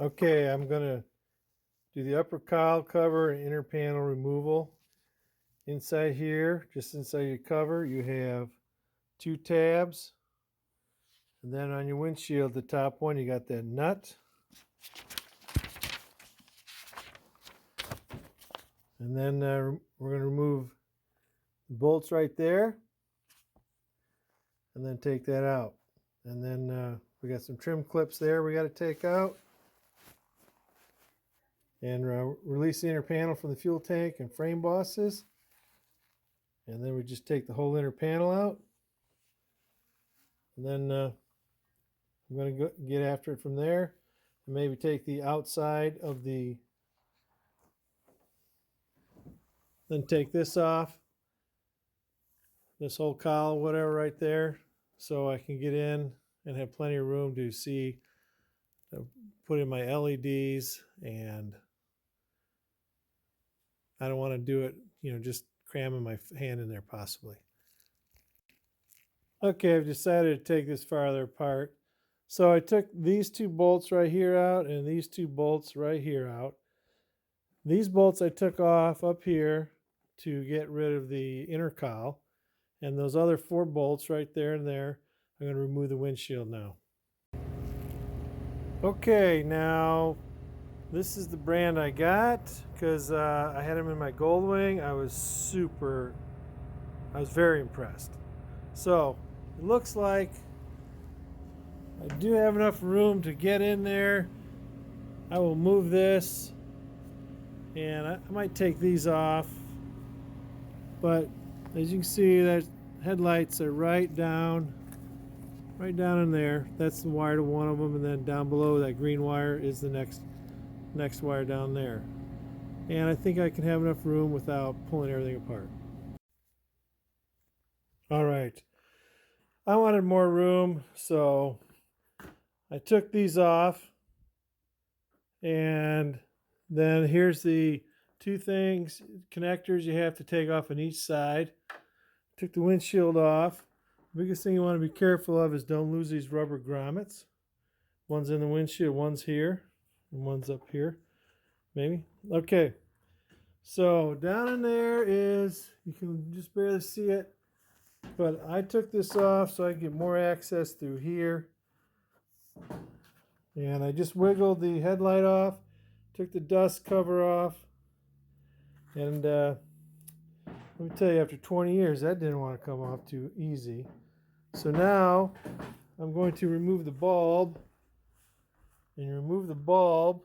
Okay, I'm going to do the upper cowl cover and inner panel removal. Inside here, just inside your cover, you have 2 tabs. And then on your windshield, the top one, you got that nut. And then we're going to remove the bolts right there. And then take that out. And then we got some trim clips there we got to take out. And release the inner panel from the fuel tank and frame bosses. And then we just take the whole inner panel out. And then I'm going to get after it from there. And maybe take the outside of the... Then take this off. This whole cowl, whatever right there. So I can get in and have plenty of room to see, put in my LEDs, and I don't want to do it, just cramming my hand in there possibly. Okay, I've decided to take this farther apart. So I took these 2 bolts right here out and these 2 bolts right here out. These bolts I took off up here to get rid of the inner cowl. And those other 4 bolts right there and there, I'm going to remove the windshield now. Okay, now this is the brand I got because I had them in my Goldwing. I was very impressed. So it looks like I do have enough room to get in there. I will move this, and I might take these off, but as you can see, the headlights are right down in there. That's the wire to one of them, and then down below that green wire is the next wire down there. And I think I can have enough room without pulling everything apart. All right, I wanted more room, so I took these off, and then here's the 2 connectors you have to take off on each side. Took the windshield off. The biggest thing you want to be careful of is don't lose these rubber grommets. One's in the windshield, one's here, and one's up here, maybe. Okay, so down in there is, you can just barely see it, but I took this off so I can get more access through here. And I just wiggled the headlight off, took the dust cover off, and let me tell you, after 20 years, that didn't want to come off too easy. So now I'm going to remove the bulb. And remove the bulb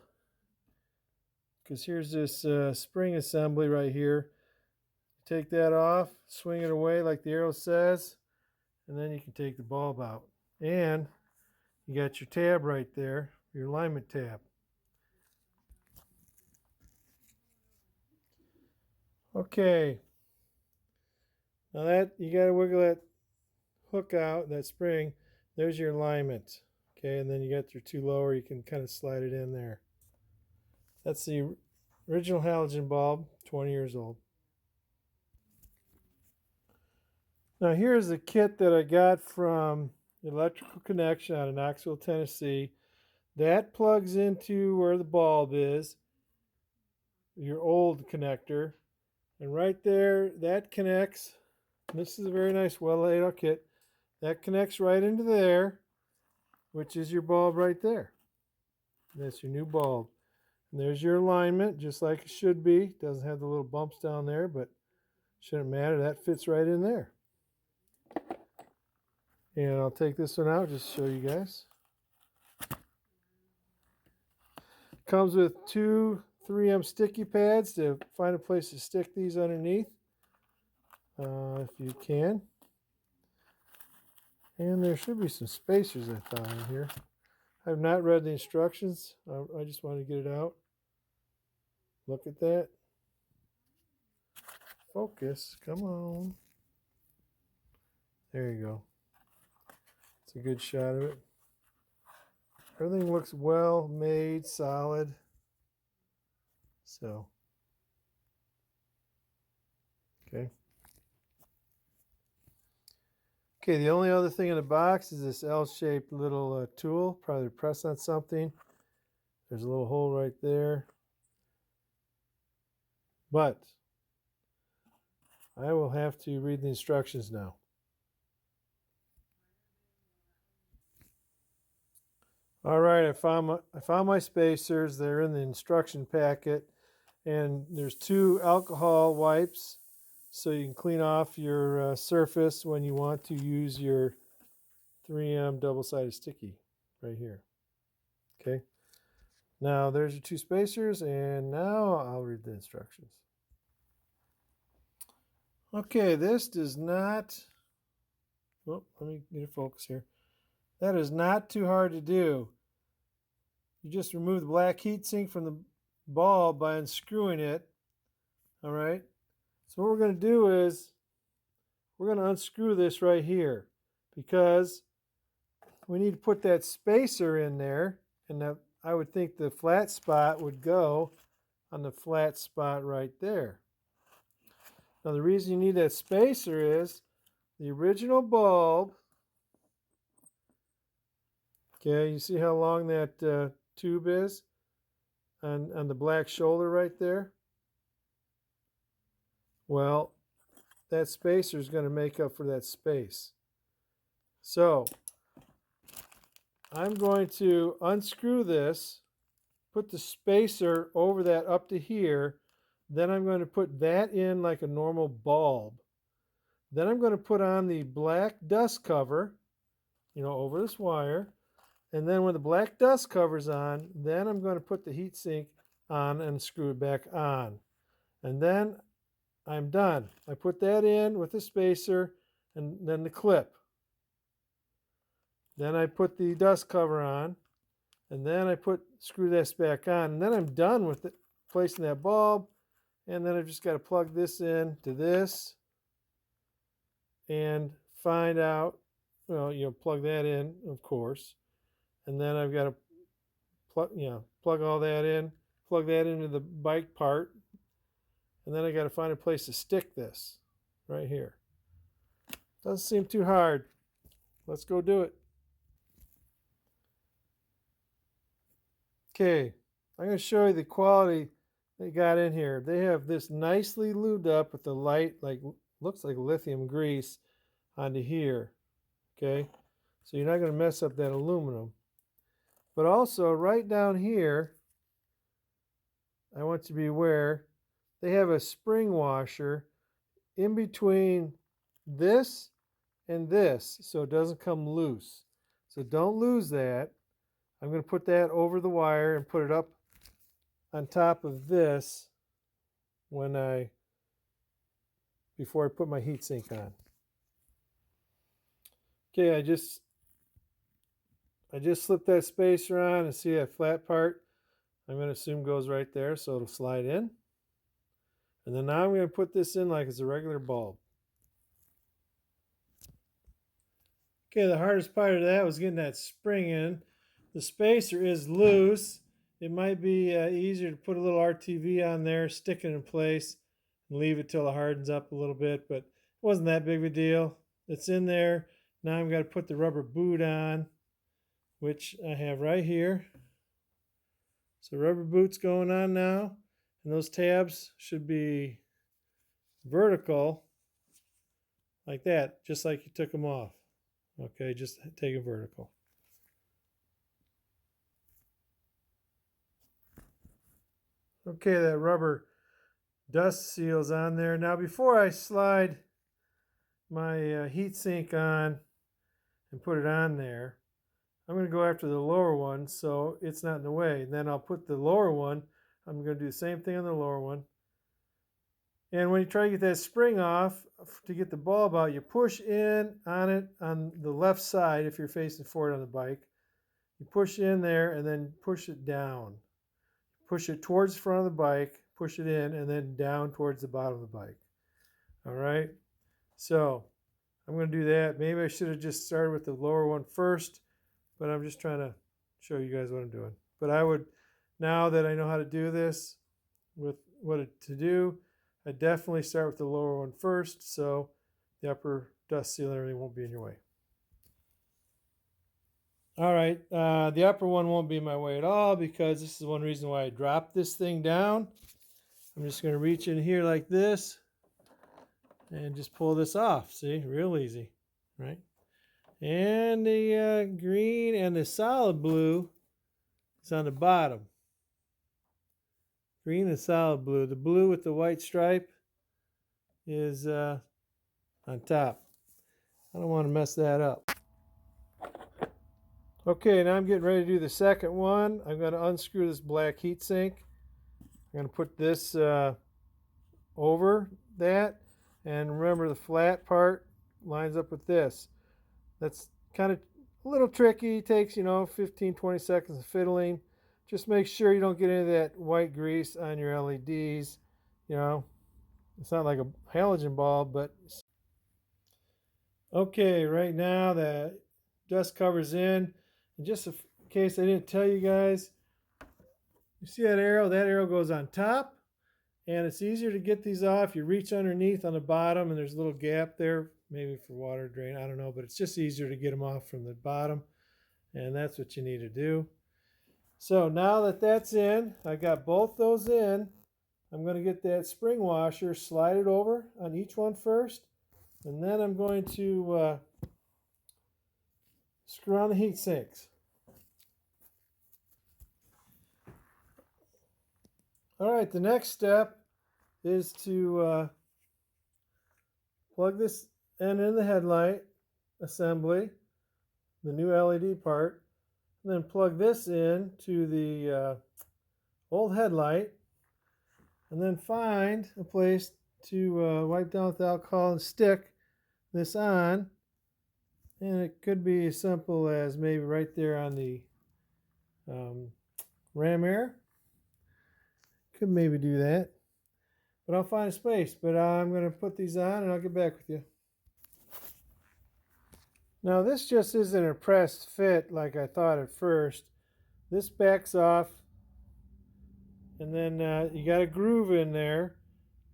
because here's this spring assembly right here. Take that off, swing it away like the arrow says, and then you can take the bulb out. And you got your tab right there, your alignment tab. Okay. Now that you got to wiggle that hook out, that spring. There's your alignment. Okay, and then you got your 2 lower. You can kind of slide it in there. That's the original halogen bulb, 20 years old. Now here's the kit that I got from Electrical Connection out of Knoxville, Tennessee. That plugs into where the bulb is, your old connector. And right there, that connects. This is a very nice, well laid out kit. That connects right into there, which is your bulb right there. That's your new bulb. And there's your alignment, just like it should be. Doesn't have the little bumps down there, but shouldn't matter. That fits right in there. And I'll take this one out just to show you guys. Comes with 2 3M sticky pads to find a place to stick these underneath, if you can. And there should be some spacers, I thought, in here. I have not read the instructions. I just wanted to get it out. Look at that. Focus. Come on. There you go. It's a good shot of it. Everything looks well made, solid. So, okay. Okay, the only other thing in the box is this L-shaped little tool, probably to press on something. There's a little hole right there. But I will have to read the instructions now. All right, I found my spacers. They're in the instruction packet, and there's 2 alcohol wipes, so you can clean off your surface when you want to use your 3M double-sided sticky right here. Okay. Now there's your 2 spacers, and now I'll read the instructions. Okay, this does not. Oh, let me get a focus here. That is not too hard to do. You just remove the black heatsink from the bulb by unscrewing it. All right. So what we're going to do is we're going to unscrew this right here because we need to put that spacer in there, and I would think the flat spot would go on the flat spot right there. Now the reason you need that spacer is the original bulb. Okay, you see how long that tube is on the black shoulder right there? Well, that spacer is going to make up for that space. So I'm going to unscrew this, put the spacer over that up to here. Then I'm going to put that in like a normal bulb. Then I'm going to put on the black dust cover, over this wire. And then when the black dust cover's on, then I'm going to put the heatsink on and screw it back on. And then I'm done. I put that in with the spacer and then the clip. Then I put the dust cover on, and then I screw this back on, and then I'm done with it, placing that bulb. And then I've just got to plug this in to this and find out, plug that in, of course. And then I've got to plug all that in, plug that into the bike part. And then I got to find a place to stick this right here. Doesn't seem too hard. Let's go do it. Okay, I'm going to show you the quality they got in here. They have this nicely lubed up with the light, looks like lithium grease onto here. Okay, so you're not going to mess up that aluminum. But also right down here, I want you to be aware, they have a spring washer in between this and this, so it doesn't come loose. So don't lose that. I'm going to put that over the wire and put it up on top of this before I put my heatsink on. Okay, I just slipped that spacer on and see that flat part. I'm going to assume goes right there, so it'll slide in. And then now I'm going to put this in like it's a regular bulb. Okay, the hardest part of that was getting that spring in. The spacer is loose. It might be easier to put a little RTV on there, stick it in place, and leave it till it hardens up a little bit, but it wasn't that big of a deal. It's in there. Now I've got to put the rubber boot on, which I have right here. So rubber boot's going on now, and those tabs should be vertical like that, just like you took them off. Okay, just take it vertical. Okay, that rubber dust seal's on there. Now before I slide my heatsink on and put it on there, I'm going to go after the lower one so it's not in the way. And then I'll put the lower one, I'm going to do the same thing on the lower one. And when you try to get that spring off to get the bulb out, you push in on it on the left side if you're facing forward on the bike. You push in there and then push it down. Push it towards the front of the bike, push it in, and then down towards the bottom of the bike. All right? So I'm going to do that. Maybe I should have just started with the lower one first, but I'm just trying to show you guys what I'm doing. But I would, now that I know how to do this, with what to do, I definitely start with the lower one first, so the upper dust seal and everything won't be in your way. All right, the upper one won't be in my way at all because this is one reason why I dropped this thing down. I'm just going to reach in here like this and just pull this off. See, real easy, right? And the green and the solid blue is on the bottom. Green and solid blue. The blue with the white stripe is on top. I don't want to mess that up. Okay, now I'm getting ready to do the second one. I'm going to unscrew this black heatsink. I'm going to put this over that. And remember, the flat part lines up with this. That's kind of a little tricky. It takes, 15, 20 seconds of fiddling. Just make sure you don't get any of that white grease on your LEDs. It's not like a halogen bulb, but... Okay, right now the dust cover's in. And just in case I didn't tell you guys, you see that arrow? That arrow goes on top. And it's easier to get these off. You reach underneath on the bottom and there's a little gap there, maybe for water drain, I don't know, but it's just easier to get them off from the bottom. And that's what you need to do. So now that that's in, I got both those in. I'm going to get that spring washer, slide it over on each one first, and then I'm going to screw on the heat sinks. All right, the next step is to plug this end in the headlight assembly, the new LED part, and then plug this in to the old headlight, and then find a place to wipe down with alcohol and stick this on. And it could be as simple as maybe right there on the ram air. Could maybe do that. But I'll find a space. But I'm going to put these on and I'll get back with you. Now this just isn't a pressed fit like I thought at first. This backs off. And then you got a groove in there.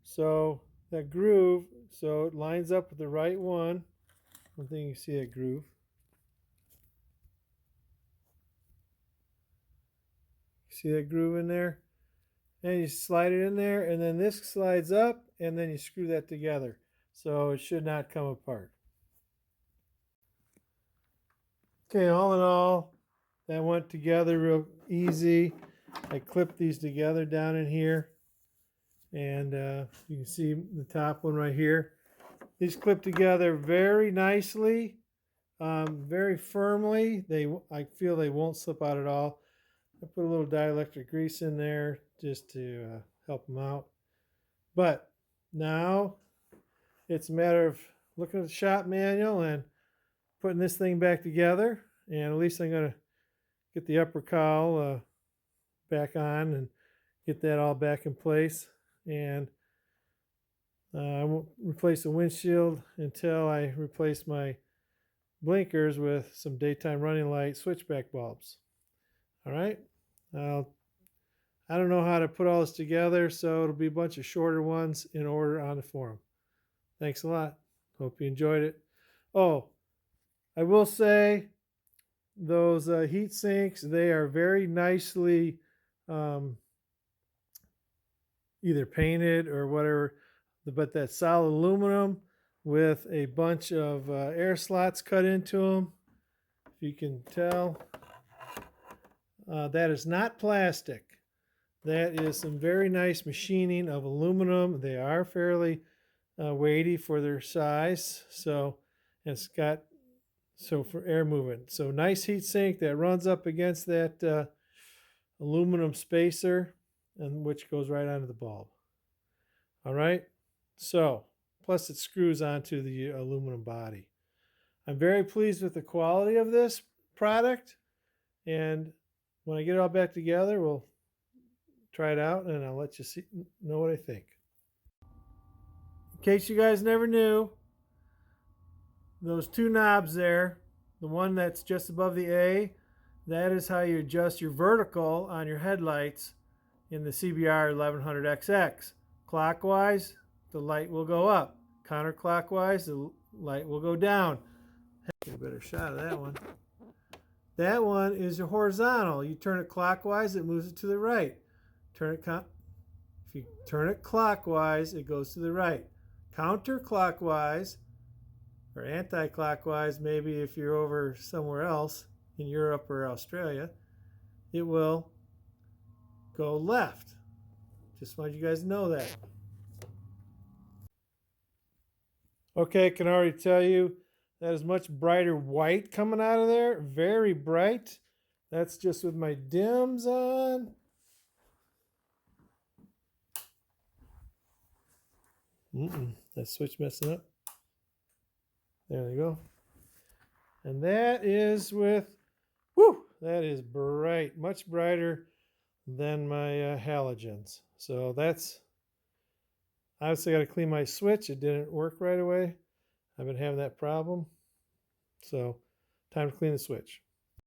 So that groove, so it lines up with the right one. I think you see that groove. See that groove in there? And you slide it in there, and then this slides up, and then you screw that together. So it should not come apart. Okay, all in all, that went together real easy. I clipped these together down in here. And you can see the top one right here. These clip together very nicely, very firmly. I feel they won't slip out at all. I put a little dielectric grease in there just to help them out. But now it's a matter of looking at the shop manual and putting this thing back together. And at least I'm going to get the upper cowl back on and get that all back in place. And I won't replace the windshield until I replace my blinkers with some daytime running light switchback bulbs. All right. I don't know how to put all this together, so it'll be a bunch of shorter ones in order on the forum. Thanks a lot. Hope you enjoyed it. Oh, I will say those heat sinks, they are very nicely either painted or whatever, but that solid aluminum with a bunch of air slots cut into them. If you can tell, that is not plastic. That is some very nice machining of aluminum. They are fairly weighty for their size. So it's got, so for air movement. So nice heat sink that runs up against that aluminum spacer, and which goes right onto the bulb. All right. So plus it screws onto the aluminum body. I'm very pleased with the quality of this product. And when I get it all back together, we'll try it out and I'll let you know what I think. In case you guys never knew, those two knobs there, the one that's just above the A, that is how you adjust your vertical on your headlights in the CBR 1100XX. Clockwise, the light will go up. Counterclockwise, the light will go down. Get a better shot of that one. That one is your horizontal. You turn it clockwise, it moves it to the right. If you turn it clockwise, it goes to the right. Counterclockwise or anti-clockwise, maybe if you're over somewhere else in Europe or Australia, it will go left. Just want you guys to know that. Okay, I can already tell you that is much brighter white coming out of there. Very bright. That's just with my dims on. That switch messing up. There we go. And that is with, that is bright. Much brighter than my halogens. So that's, obviously got to clean my switch. It didn't work right away. I've been having that problem. So time to clean the switch.